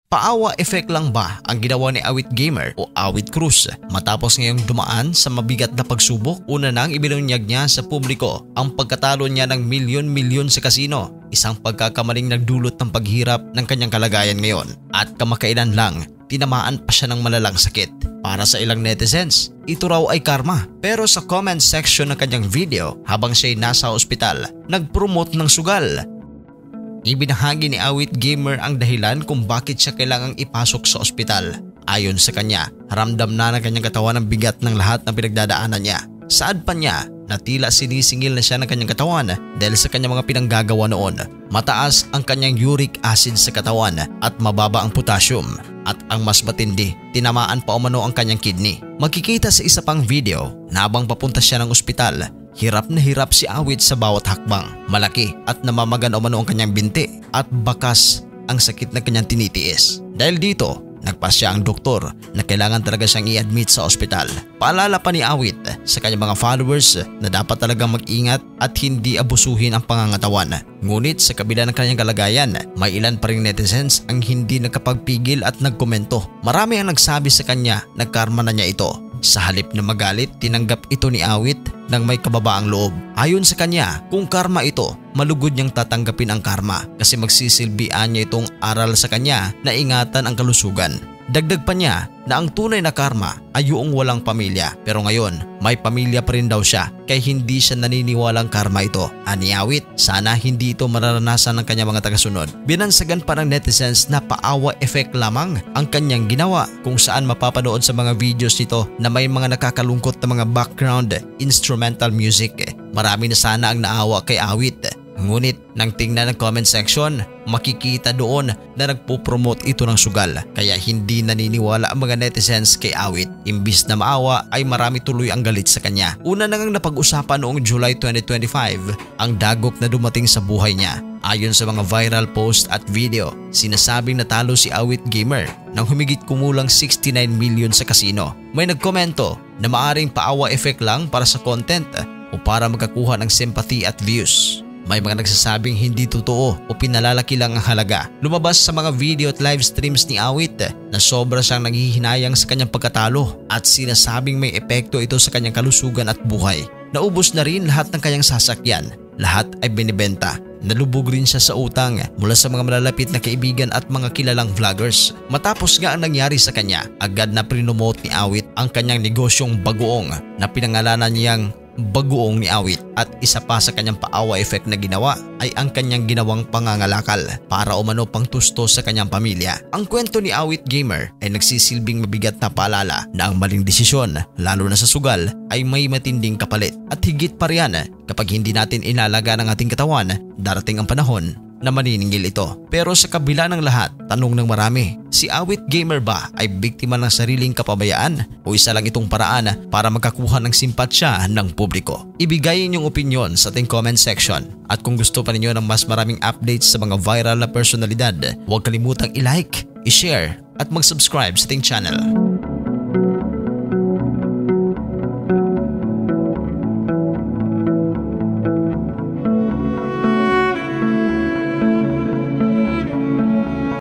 Paawa effect lang ba ang ginawa ni Awit Gamer o Awit Cruz matapos ngayong dumaan sa mabigat na pagsubok? Una nang ibinunyag niya sa publiko ang pagkatalo niya ng milyon-milyon sa kasino, isang pagkakamaling nagdulot ng paghirap ng kanyang kalagayan ngayon. At kamakailan lang, tinamaan pa siya ng malalang sakit. Para sa ilang netizens, ito raw ay karma. Pero sa comment section ng kanyang video habang siya'y nasa ospital, nag-promote ng sugal. Ibinahagi ni Awit Gamer ang dahilan kung bakit siya kailangang ipasok sa ospital. Ayon sa kanya, ramdam na ng kanyang katawan ang bigat ng lahat ng pinagdadaanan niya. Saad pa niya na tila sinisingil na siya ng kanyang katawan dahil sa kanyang mga pinanggagawa noon. Mataas ang kanyang uric acid sa katawan at mababa ang potassium. At ang mas matindi, tinamaan pa umano ang kanyang kidney. Makikita sa isa pang video na habang papunta siya ng ospital, hirap na hirap si Awit sa bawat hakbang. Malaki at namamagan umano ang kanyang binti at bakas ang sakit na kanyang tinitiis. Dahil dito, nagpasya ang doktor na kailangan talaga siyang i-admit sa ospital. Paalala pa ni Awit sa kanyang mga followers na dapat talagang mag-ingat at hindi abusuhin ang pangangatawan. Ngunit sa kabila ng kanyang kalagayan, may ilan pa ring netizens ang hindi nakapagpigil at nagkomento. Marami ang nagsabi sa kanya na karma na niya ito. Sa halip na magalit, tinanggap ito ni Awit ng may kababaang loob. Ayon sa kanya, kung karma ito, malugod niyang tatanggapin ang karma kasi magsisilbian niya itong aral sa kanya na ingatan ang kalusugan. Dagdag pa niya na ang tunay na karma ay yung walang pamilya, pero ngayon may pamilya pa rin daw siya kaya hindi siya naniniwalang karma ito. Ani Awit, sana hindi ito mararanasan ng kanyang mga tagasunod. Binansagan pa ng netizens na paawa effect lamang ang kanyang ginawa, kung saan mapapanood sa mga videos nito na may mga nakakalungkot na mga background instrumental music. Marami na sana ang naawa kay Awit. Ngunit nang tingnan ng comment section, makikita doon na nagpo-promote ito ng sugal, kaya hindi naniniwala ang mga netizens kay Awit. Imbis na maawa ay marami tuloy ang galit sa kanya. Una na ngang napag-usapan noong July 2025 ang dagok na dumating sa buhay niya. Ayon sa mga viral post at video, sinasabing natalo si Awit Gamer ng humigit kumulang 69 million sa kasino. May nagkomento na maaring paawa effect lang para sa content o para makakuha ng sympathy at views. May mga nagsasabing hindi totoo o pinalalaki lang ang halaga. Lumabas sa mga video at live streams ni Awit na sobra siyang naghihinayang sa kanyang pagkatalo at sinasabing may epekto ito sa kanyang kalusugan at buhay. Naubos na rin lahat ng kanyang sasakyan. Lahat ay binibenta. Nalubog rin siya sa utang mula sa mga malalapit na kaibigan at mga kilalang vloggers. Matapos nga ang nangyari sa kanya, agad na prinomote ni Awit ang kanyang negosyong bagoong na pinangalanan niyang Bagoong ni Awit, at isa pa sa kanyang paawa effect na ginawa ay ang kanyang ginawang pangangalakal para umano pang tusto sa kanyang pamilya. Ang kwento ni Awit Gamer ay nagsisilbing mabigat na paalala na ang maling desisyon, lalo na sa sugal, ay may matinding kapalit. At higit pa riyan, kapag hindi natin inalaga ng ating katawan, darating ang panahon na maniningil ito. Pero sa kabila ng lahat, tanong ng marami, si Awit Gamer ba ay biktima ng sariling kapabayaan o isa lang itong paraan para makakuha ng simpatsya ng publiko? Ibigay inyong opinion sa ating comment section. At kung gusto pa ninyo ng mas maraming updates sa mga viral na personalidad, huwag kalimutang i-like, i-share at mag-subscribe sa ating channel.